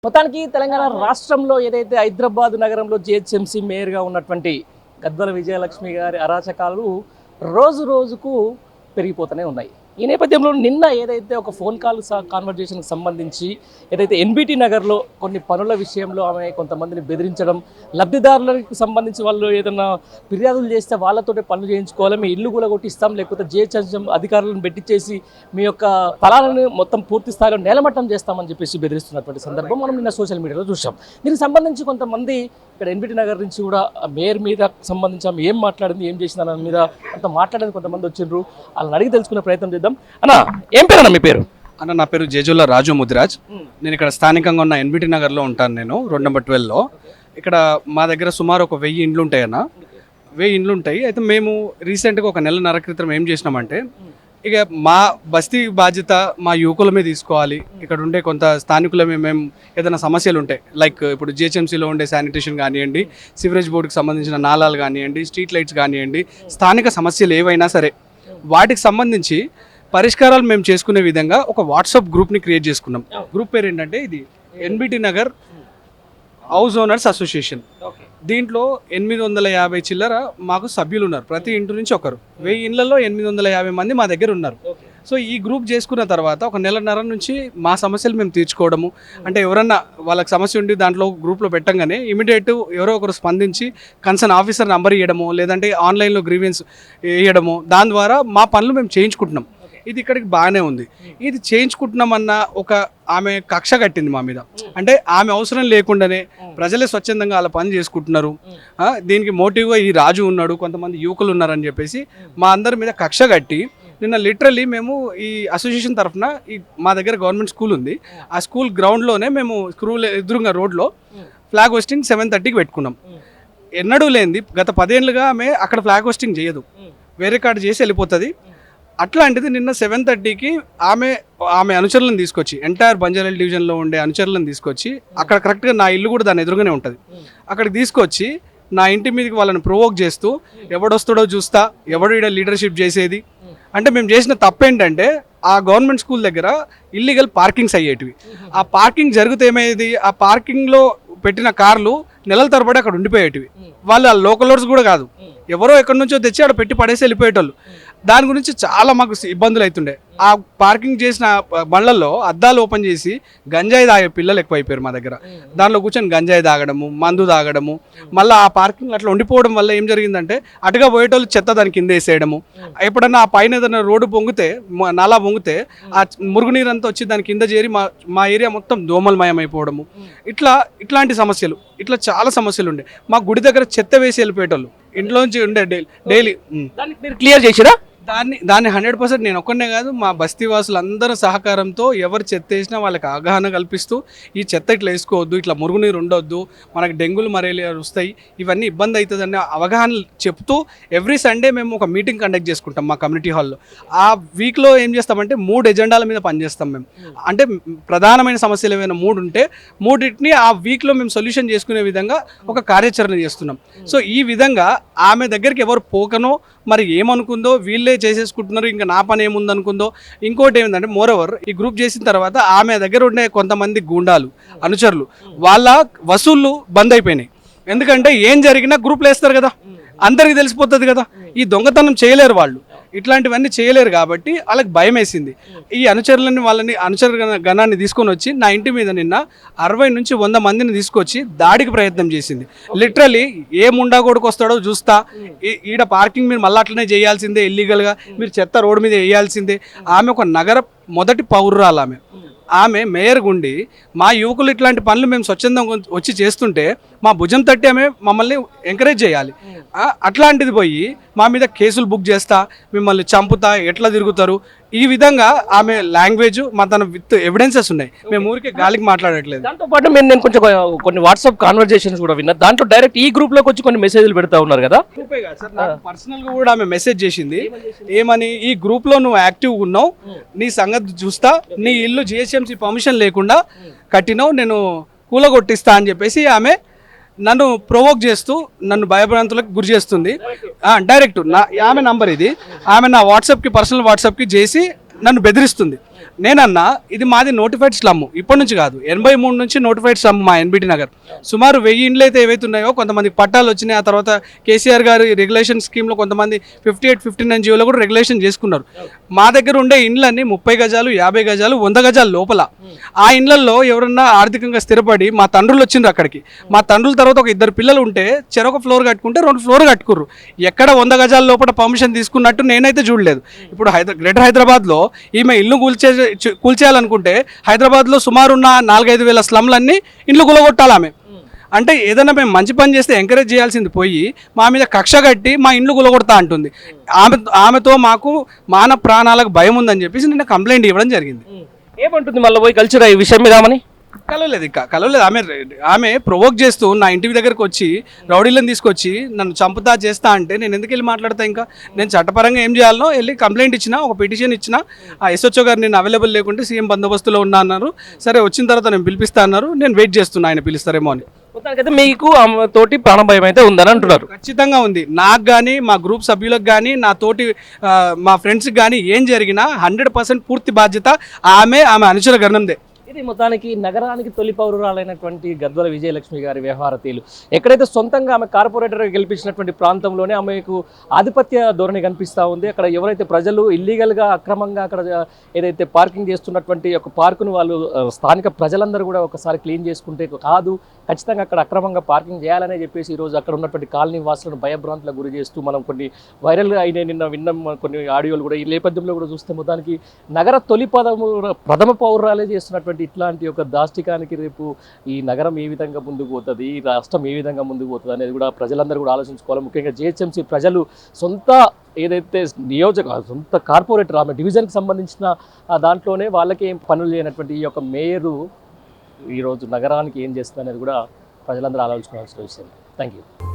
మొత్తానికి తెలంగాణ రాష్ట్రంలో ఏదైతే హైదరాబాద్ నగరంలో జిహెచ్ఎంసీ మేయర్గా ఉన్నటువంటి గద్వాల విజయలక్ష్మి గారి అరాచకాలు రోజు రోజుకు పెరిగిపోతూనే ఉన్నాయి. ఈ నేపథ్యంలో నిన్న ఏదైతే ఒక ఫోన్ కాల్ కాన్వర్జేషన్కి సంబంధించి ఏదైతే ఎన్బిటి నగర్లో కొన్ని పనుల విషయంలో ఆమె కొంతమందిని బెదిరించడం, లబ్ధిదారులకు సంబంధించి వాళ్ళు ఏదైనా ఫిర్యాదులు చేస్తే వాళ్ళతోటే పనులు చేయించుకోవాలి, మీ ఇల్లు కూడా కొట్టిస్తాం, లేకపోతే జిహెచ్ఎంసీ అధికారులను పెట్టించేసి మీ యొక్క ఫలాలను మొత్తం పూర్తి స్థాయిలో నేలమట్టం చేస్తామని చెప్పేసి బెదిరిస్తున్నటువంటి సందర్భం మనం నిన్న సోషల్ మీడియాలో చూసాం. దీనికి సంబంధించి కొంతమంది ఇక్కడ ఎన్బిటి నగర్ నుంచి కూడా మేయర్ మీద సంబంధించి ఆమె ఏం మాట్లాడింది, ఏం చేసింది దాని మీద అంత మాట్లాడేది కొంతమంది వచ్చిండ్రు. వాళ్ళని అడిగి తెలుసుకునే ప్రయత్నం చేద్దాం. అన్న, ఏం పేరు అన్న మీ పేరు? అన్న, నా పేరు జేజుల్లా రాజు ముదిరాజ్. నేను ఇక్కడ స్థానికంగా ఉన్న ఎన్బిటి నగర్లో ఉంటాను. నేను రోడ్ నెంబర్ 12లో. ఇక్కడ మా దగ్గర సుమారు ఒక 1000 ఇండ్లు ఉంటాయి అన్న. 1000 ఇండ్లు ఉంటాయి. అయితే మేము రీసెంట్గా ఒక నెలన్నర క్రితం ఏం చేసినామంటే, ఇక మా బస్తీ బాధ్యత మా యువకుల మీద తీసుకోవాలి. ఇక్కడ ఉండే కొంత స్థానికుల మేము ఏదైనా సమస్యలు ఉంటాయి, లైక్ ఇప్పుడు జిహెచ్ఎంసీలో ఉండే శానిటేషన్ కానివ్వండి, సివరేజ్ బోర్డుకి సంబంధించిన నాలాలు కానివ్వండి, స్ట్రీట్ లైట్స్ కానివ్వండి, స్థానిక సమస్యలు ఏవైనా సరే వాటికి సంబంధించి పరిష్కారాలు మేము చేసుకునే విధంగా ఒక వాట్సాప్ గ్రూప్ని క్రియేట్ చేసుకున్నాం. గ్రూప్ పేరు ఏంటంటే ఇది NBT Nagar house owners association. దీంట్లో 850 చిల్లర మాకు సభ్యులు ఉన్నారు. ప్రతి ఇంటి నుంచి ఒకరు. 1000 ఇండ్లలో 850 మంది మా దగ్గర ఉన్నారు. సో ఈ గ్రూప్ చేసుకున్న తర్వాత ఒక నెలన్నర నుంచి మా సమస్యలు మేము తీర్చుకోవడము, అంటే ఎవరన్నా వాళ్ళకి సమస్య ఉండి దాంట్లో గ్రూప్లో పెట్టంగానే ఇమీడియట్ ఎవరో ఒకరు స్పందించి కన్సర్న్ ఆఫీసర్ నంబర్ ఇవ్వడము, లేదంటే ఆన్లైన్లో గ్రీవెన్స్ వేయడము, దాని ద్వారా మా పనులు మేము చేయించుకుంటున్నాం. ఇది ఇక్కడికి బాగానే ఉంది. ఇది చేయించుకుంటున్నామన్న ఒక ఆమె కక్ష కట్టింది మా మీద. అంటే ఆమె అవసరం లేకుండానే ప్రజలే స్వచ్ఛందంగా వాళ్ళ పని చేసుకుంటున్నారు, దీనికి మోటివ్గా ఈ రాజు ఉన్నాడు, కొంతమంది యువకులు ఉన్నారని చెప్పేసి మా అందరి మీద కక్ష కట్టి నిన్న లిటరలీ మేము ఈ అసోసియేషన్ తరఫున మా దగ్గర గవర్నమెంట్ స్కూల్ ఉంది, ఆ స్కూల్ గ్రౌండ్లోనే మేము స్కూల్ ఎదురుగా రోడ్లో ఫ్లాగ్ హోస్టింగ్ 7:30కి పెట్టుకున్నాం. ఎన్నడూ లేనిది గత 10 ఏళ్ళుగా ఆమె అక్కడ ఫ్లాగ్ హోస్టింగ్ చేయదు, వేరే కాడ చేసి వెళ్ళిపోతుంది. అట్లాంటిది నిన్న 7:30కి ఆమె అనుచరులను తీసుకొచ్చి, ఎంటైర్ బంజారాహిల్స్ డివిజన్లో ఉండే అనుచరులను తీసుకొచ్చి, అక్కడ కరెక్ట్గా నా ఇల్లు కూడా దాని ఎదురుగానే ఉంటుంది, అక్కడికి తీసుకొచ్చి నా ఇంటి మీదకి వాళ్ళని ప్రొవోక్ చేస్తూ, ఎవడొస్తాడో చూస్తా, ఎవడు ఈడ లీడర్షిప్ చేసేది అంటే, మేము చేసిన తప్పేంటంటే ఆ గవర్నమెంట్ స్కూల్ దగ్గర ఇల్లీగల్ పార్కింగ్స్ అయ్యేటివి. ఆ పార్కింగ్ జరిగితే ఏమయ్యేది, ఆ పార్కింగ్లో పెట్టిన కార్లు నెలల తరబడి అక్కడ ఉండిపోయేటివి. వాళ్ళు ఆ లోకల్ కూడా కాదు, ఎవరో ఎక్కడి నుంచో తెచ్చి అక్కడ పెట్టి పడేసి వెళ్ళిపోయేటోళ్ళు. దాని గురించి చాలా మాకు ఇబ్బందులు అవుతుండే. ఆ పార్కింగ్ చేసిన బండ్లలో అద్దాలు ఓపెన్ చేసి గంజాయి తాగే పిల్లలు ఎక్కువైపోయారు మా దగ్గర. దాంట్లో కూర్చొని గంజాయి తాగడము, మందు తాగడము, మళ్ళీ ఆ పార్కింగ్ అట్లా ఉండిపోవడం వల్ల ఏం జరిగిందంటే అటుగా పోయేటోళ్ళు చెత్త దాని కింద వేసేయడము, ఎప్పుడన్నా ఆ పైన ఏదైనా రోడ్డు పొంగితే, నాలా పొంగితే ఆ మురుగునీరంతా వచ్చి దాని కింద చేరి మా ఏరియా మొత్తం దోమలమయం అయిపోవడము, ఇట్లాంటి సమస్యలు, ఇట్లా చాలా సమస్యలు ఉండే. మా గుడి దగ్గర చెత్త వేసి వెళ్ళిపోయేటోళ్ళు, ఇంట్లోంచి ఉండే డైలీ. మీరు క్లియర్ చేసిరా? దాన్ని 100% నేను ఒక్కనే కాదు, మా బస్తీ వాసులు అందరూ సహకారంతో ఎవరు చెత్త వేసినా వాళ్ళకి అవగాహన కల్పిస్తూ, ఈ చెత్త ఇట్లా వేసుకోవద్దు, ఇట్లా మురుగునీరు ఉండొద్దు, మనకి డెంగ్యూలు మలేరియాలు వస్తాయి, ఇవన్నీ ఇబ్బంది అవుతుందని అవగాహన చెప్తూ ఎవ్రీ సండే మేము ఒక మీటింగ్ కండక్ట్ చేసుకుంటాం మా కమ్యూనిటీ హాల్లో. ఆ వీక్లో ఏం చేస్తామంటే 3 ఎజెండాల మీద పనిచేస్తాం మేము. అంటే ప్రధానమైన సమస్యలు ఏమైనా 3 ఉంటే 3టిని ఆ వీక్లో మేము సొల్యూషన్ చేసుకునే విధంగా ఒక కార్యాచరణ చేస్తున్నాం. సో ఈ విధంగా ఆమె దగ్గరికి ఎవరు పోకనో, మరి ఏమనుకుందో, వీళ్ళే చేసేసుకుంటున్నారు, ఇంకా నా పని ఏముందనుకుందో. ఇంకోటి ఏమిటంటే మోరోవర్ ఈ గ్రూప్ చేసిన తర్వాత ఆమె దగ్గర ఉండే కొంతమంది గూండాలు, అనుచరులు, వాళ్ళ వసూళ్ళు బంద్ అయిపోయినాయి. ఎందుకంటే ఏం జరిగినా గ్రూప్లో వేస్తారు కదా, అందరికీ తెలిసిపోతుంది కదా, ఈ దొంగతనం చేయలేరు వాళ్ళు, ఇట్లాంటివన్నీ చేయలేరు. కాబట్టి వాళ్ళకి భయం వేసింది. ఈ అనుచర గణాన్ని తీసుకొని వచ్చి నా ఇంటి మీద నిన్న 60 నుంచి 100 మందిని తీసుకొచ్చి దాడికి ప్రయత్నం చేసింది. లిటరలీ ఏ ముండా కొడుకు వస్తాడో చూస్తా, ఈడ పార్కింగ్ మీరు మళ్ళీ అట్లనే చేయాల్సిందే, ఇల్లీగల్గా మీరు చెత్త రోడ్డు మీద వేయాల్సిందే. ఆమె ఒక నగర మొదటి పౌరురాలు. ఆమె మేయర్ గుండి మా యువకులు ఇట్లాంటి పనులు మేము స్వచ్ఛందంగా వచ్చి చేస్తుంటే మా భుజం తట్టి ఆమె మమ్మల్ని ఎంకరేజ్ చేయాలి. అట్లాంటిది పోయి మా మీద కేసులు బుక్ చేస్తా, మిమ్మల్ని చంపుతా, ఎట్లా తిరుగుతారు, ఈ విధంగా ఆమె లాంగ్వేజ్ మా తన విత్ ఎవిడెన్సెస్ ఉన్నాయి. మేము ఊరికే గాలికి మాట్లాడట్లేదు. దాంతోపాటు నేను కొంచెం కొన్ని వాట్సాప్ కాన్వర్జేషన్స్ కూడా విన్నా, దాంట్లో డైరెక్ట్ ఈ గ్రూప్లోకి వచ్చి కొన్ని మెసేజ్లు పెడతా ఉన్నారు కదా. పర్సనల్గా కూడా ఆమె మెసేజ్ చేసింది, ఏమని, ఈ గ్రూప్లో నువ్వు యాక్టివ్గా ఉన్నావు, నీ సంగతి చూస్తా, నీ ఇల్లు జిహెచ్ఎంసీ పర్మిషన్ లేకుండా కట్టినావు, నేను కూలగొట్టిస్తా అని చెప్పేసి ఆమె నన్ను ప్రొవోక్ చేస్తూ నన్ను భయభ్రాంతులకు గురి చేస్తుంది. డైరెక్ట్ ఆమె నంబర్ ఇది, ఆమె నా వాట్సాప్కి, పర్సనల్ వాట్సాప్కి చేసి నన్ను బెదిరిస్తుంది. నేనన్నా ఇది మాది నోటిఫైడ్ స్లమ్ ఇప్పటి నుంచి కాదు 83 నుంచి నోటిఫైడ్ స్లమ్ మా ఎన్బిటి నగర్. సుమారు 1000 ఇండ్లు అయితే ఏవైతే ఉన్నాయో కొంతమందికి పట్టాలు వచ్చినాయి. ఆ తర్వాత కేసీఆర్ గారి రెగ్యులేషన్ స్కీమ్లో కొంతమంది 58, 59 జీవోలో కూడా రెగ్యులేషన్ చేసుకున్నారు. మా దగ్గర ఉండే ఇండ్లన్నీ 30 గజాలు, 50 గజాలు, 100 గజాల లోపల. ఆ ఇండ్లలో ఎవరన్నా ఆర్థికంగా స్థిరపడి మా తండ్రులు వచ్చిండ్రు అక్కడికి. మా తండ్రుల తర్వాత ఒక 2 పిల్లలు ఉంటే చెరొక ఫ్లోర్ కట్టుకుంటే 2 ఫ్లోర్ కట్టుకుర్రు. ఎక్కడ 100 గజాల లోపల పర్మిషన్ తీసుకున్నట్టు నేనైతే చూడలేదు. ఇప్పుడు గ్రేటర్ హైదరాబాద్లో ఈమె ఇల్లు కూల్చేయాలనుకుంటే హైదరాబాద్లో సుమారున్న 4-5 వేల స్లమ్లన్నీ ఇండ్లు కూలగొట్టాలి ఆమె. అంటే ఏదైనా మేము మంచి పని చేస్తే ఎంకరేజ్ చేయాల్సింది పోయి మా మీద కక్ష కట్టి మా ఇండ్లు కూలగొడతా అంటుంది. ఆమెతో మాకు మాన ప్రాణాలకు భయం ఉందని చెప్పేసి నిన్న కంప్లైంట్ ఇవ్వడం జరిగింది. ఏమంటుంది మళ్ళీ పోయి కల్చర్ ఈ విషయం మీద ఆమెని? కలవలేదు. ఆమె ప్రొవోక్ చేస్తూ నా ఇంటి దగ్గరకు వచ్చి రౌడీలను తీసుకొచ్చి నన్ను చంపుతా చేస్తా అంటే నేను ఎందుకు వెళ్ళి మాట్లాడతా? ఇంకా నేను చట్టపరంగా ఏం చేయాలనో వెళ్ళి కంప్లైంట్ ఇచ్చిన, ఒక పిటిషన్ ఇచ్చిన. ఆ ఎస్హెచ్ఓ గారు నేను అవైలబుల్ లేకుంటే సీఎం బందోబస్తులో ఉన్నా అన్నారు. సరే వచ్చిన తర్వాత నేను పిలిపిస్తా అన్నారు. నేను వెయిట్ చేస్తున్నా ఆయన పిలుస్తారేమో అని. మొత్తానికైతే మీకు ఆమె తోటి ప్రాణభయం అయితే ఉందని అంటున్నారు? ఖచ్చితంగా ఉంది. నాకు కానీ మా గ్రూప్ సభ్యులకు కానీ నా తోటి మా ఫ్రెండ్స్కి కానీ ఏం జరిగినా 100% పూర్తి బాధ్యత ఆమె అనుచర గణందే. ఇది మొత్తానికి నగరానికి తొలి పౌరురాలైనటువంటి గద్వాల విజయలక్ష్మి గారి వ్యవహార తీరు. ఎక్కడైతే సొంతంగా ఆమె కార్పొరేటర్గా గెలిపించినటువంటి ప్రాంతంలోనే ఆమెకు ఆధిపత్య ధోరణి కనిపిస్తూ ఉంది. అక్కడ ఎవరైతే ప్రజలు ఇల్లీగల్గా అక్రమంగా అక్కడ ఏదైతే పార్కింగ్ చేస్తున్నటువంటి ఒక పార్కును వాళ్ళు స్థానిక ప్రజలందరూ కూడా ఒకసారి క్లీన్ చేసుకుంటే కాదు, ఖచ్చితంగా అక్కడ అక్రమంగా పార్కింగ్ చేయాలనే చెప్పేసి ఈరోజు అక్కడ ఉన్నటువంటి కాలనీ వాసులను భయభ్రాంతులకు గురి చేస్తూ మనం కొన్ని వైరల్గా అయిన నిన్న విన్నాం కొన్ని ఆడియోలు కూడా. ఈ నేపథ్యంలో కూడా చూస్తే మొత్తానికి నగర తొలి ప్రథమ పౌరాలే చేస్తున్నటువంటి ఇట్లాంటి ఒక దాష్టికానికి రేపు ఈ నగరం ఏ విధంగా ముందుకు పోతుంది, ఈ రాష్ట్రం ఏ విధంగా ముందుకు పోతుంది అనేది కూడా ప్రజలందరూ కూడా ఆలోచించుకోవాలి. ముఖ్యంగా జిహెచ్ఎంసీ ప్రజలు సొంత ఏదైతే సొంత కార్పొరేటర్ ఆమె డివిజన్కి సంబంధించిన దాంట్లోనే వాళ్ళకి ఏం పనులు చేయనటువంటి ఈ యొక్క మేయరు ఈరోజు నగరానికి ఏం చేస్తుంది అనేది కూడా ప్రజలందరూ ఆలోచించుకోవాల్సిన విషయం. Thank you.